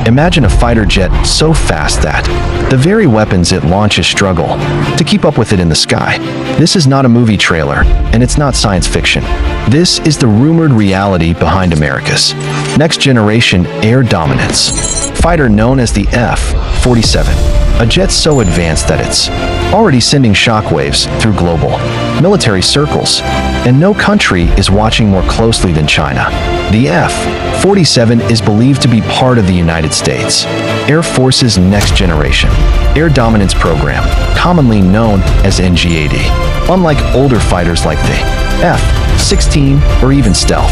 Imagine a fighter jet so fast that the very weapons it launches struggle to keep up with it in the sky. This is not a movie trailer, and it's not science fiction. This is the rumored reality behind America's next-generation air dominance fighter known as the F-47, a jet so advanced that it's already sending shockwaves through global military circles, and no country is watching more closely than China. The F-47 is believed to be part of the United States Air Force's Next Generation Air Dominance Program, commonly known as NGAD. Unlike older fighters like the F-16 or even stealth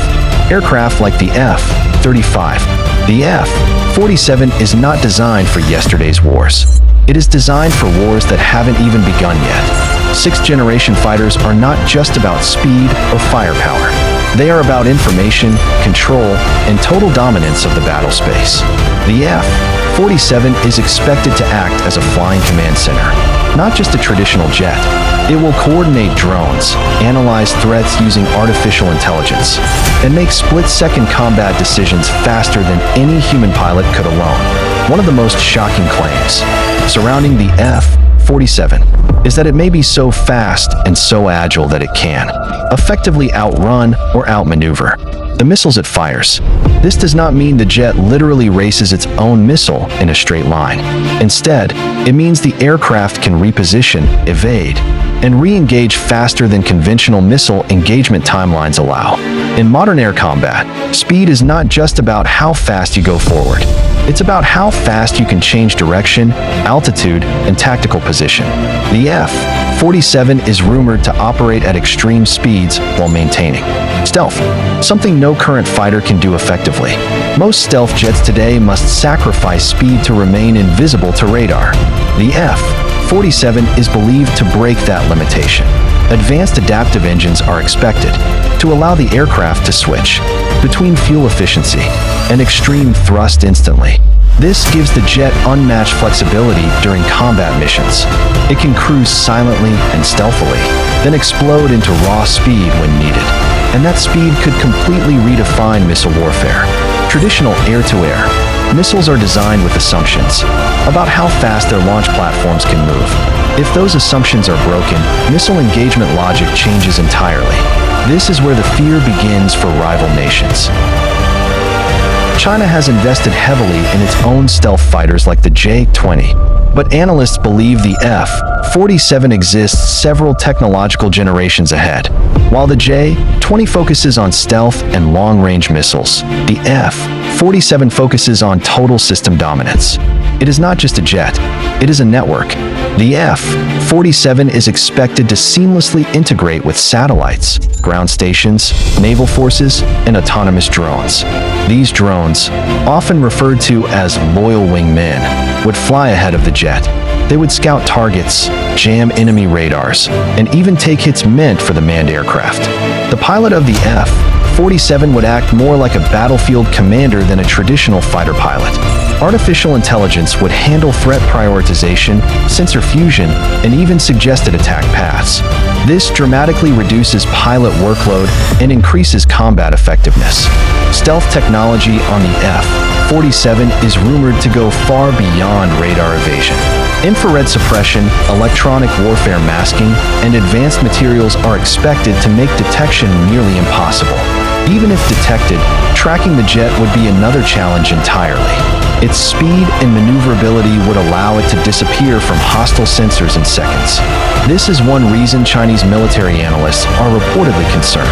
aircraft like the F-35, the F-47 is not designed for yesterday's wars. It is designed for wars that haven't even begun yet. Sixth-generation fighters are not just about speed or firepower. They are about information, control, and total dominance of the battle space. The F-47 is expected to act as a flying command center, not just a traditional jet. It will coordinate drones, analyze threats using artificial intelligence, and make split-second combat decisions faster than any human pilot could alone. One of the most shocking claims surrounding the F-47 is that it may be so fast and so agile that it can effectively outrun or outmaneuver the missiles it fires. This does not mean the jet literally races its own missile in a straight line. Instead, it means the aircraft can reposition, evade, and re-engage faster than conventional missile engagement timelines allow. In modern air combat, speed is not just about how fast you go forward. It's about how fast you can change direction, altitude, and tactical position. The F-47 is rumored to operate at extreme speeds while maintaining stealth, something no current fighter can do effectively. Most stealth jets today must sacrifice speed to remain invisible to radar. The F-47 is believed to break that limitation. Advanced adaptive engines are expected to allow the aircraft to switch between fuel efficiency and extreme thrust instantly. This gives the jet unmatched flexibility during combat missions. It can cruise silently and stealthily, then explode into raw speed when needed. And that speed could completely redefine missile warfare. Traditional air-to-air missiles are designed with assumptions about how fast their launch platforms can move. If those assumptions are broken, missile engagement logic changes entirely. This is where the fear begins for rival nations. China has invested heavily in its own stealth fighters like the J-20, but analysts believe the F-47 exists several technological generations ahead. While the J-20 focuses on stealth and long-range missiles, the F-47 focuses on total system dominance. It is not just a jet, it is a network. The F-47 is expected to seamlessly integrate with satellites, ground stations, naval forces, and autonomous drones. These drones, often referred to as loyal wingmen, would fly ahead of the jet. They would scout targets, jam enemy radars, and even take hits meant for the manned aircraft. The pilot of the F-47 would act more like a battlefield commander than a traditional fighter pilot. Artificial intelligence would handle threat prioritization, sensor fusion, and even suggested attack paths. This dramatically reduces pilot workload and increases combat effectiveness. Stealth technology on the F-47 is rumored to go far beyond radar evasion. Infrared suppression, electronic warfare masking, and advanced materials are expected to make detection nearly impossible. Even if detected, tracking the jet would be another challenge entirely. Its speed and maneuverability would allow it to disappear from hostile sensors in seconds. This is one reason Chinese military analysts are reportedly concerned.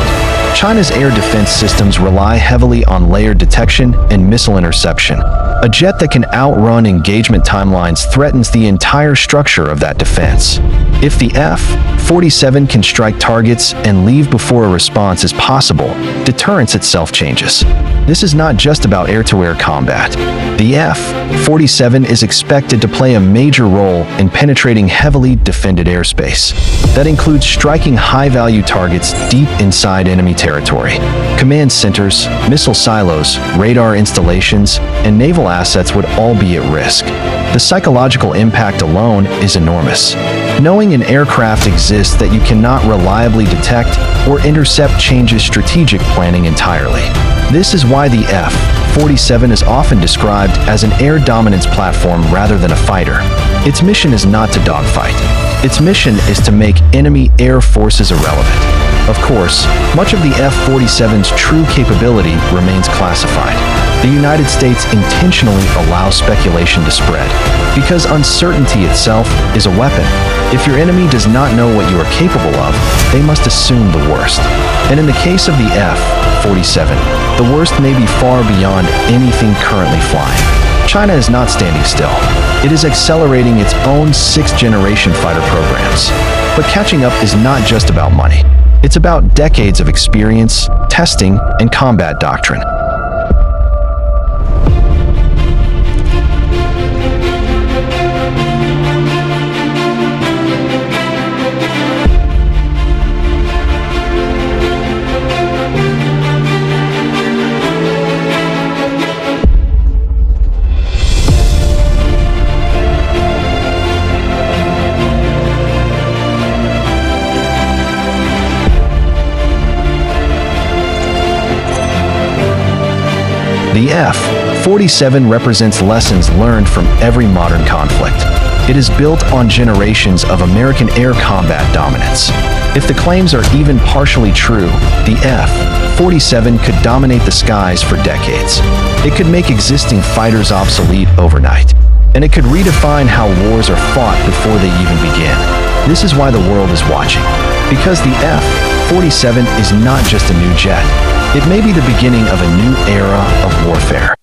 China's air defense systems rely heavily on layered detection and missile interception. A jet that can outrun engagement timelines threatens the entire structure of that defense. If the F-47 can strike targets and leave before a response is possible, deterrence itself changes. This is not just about air-to-air combat. The F-47 is expected to play a major role in penetrating heavily defended airspace. That includes striking high-value targets deep inside enemy territory. Command centers, missile silos, radar installations, and naval assets would all be at risk. The psychological impact alone is enormous. Knowing an aircraft exists that you cannot reliably detect or intercept changes strategic planning entirely. This is why the F-47 is often described as an air dominance platform rather than a fighter. Its mission is not to dogfight. Its mission is to make enemy air forces irrelevant. Of course, much of the F-47's true capability remains classified. The United States intentionally allows speculation to spread, because uncertainty itself is a weapon. If your enemy does not know what you are capable of, they must assume the worst. And in the case of the F-47, the worst may be far beyond anything currently flying. China is not standing still. It is accelerating its own sixth-generation fighter programs. But catching up is not just about money. It's about decades of experience, testing, and combat doctrine. The F-47 represents lessons learned from every modern conflict. It is built on generations of American air combat dominance. If the claims are even partially true, the F-47 could dominate the skies for decades. It could make existing fighters obsolete overnight. And it could redefine how wars are fought before they even begin. This is why the world is watching. Because the F-47 is not just a new jet. It may be the beginning of a new era of warfare.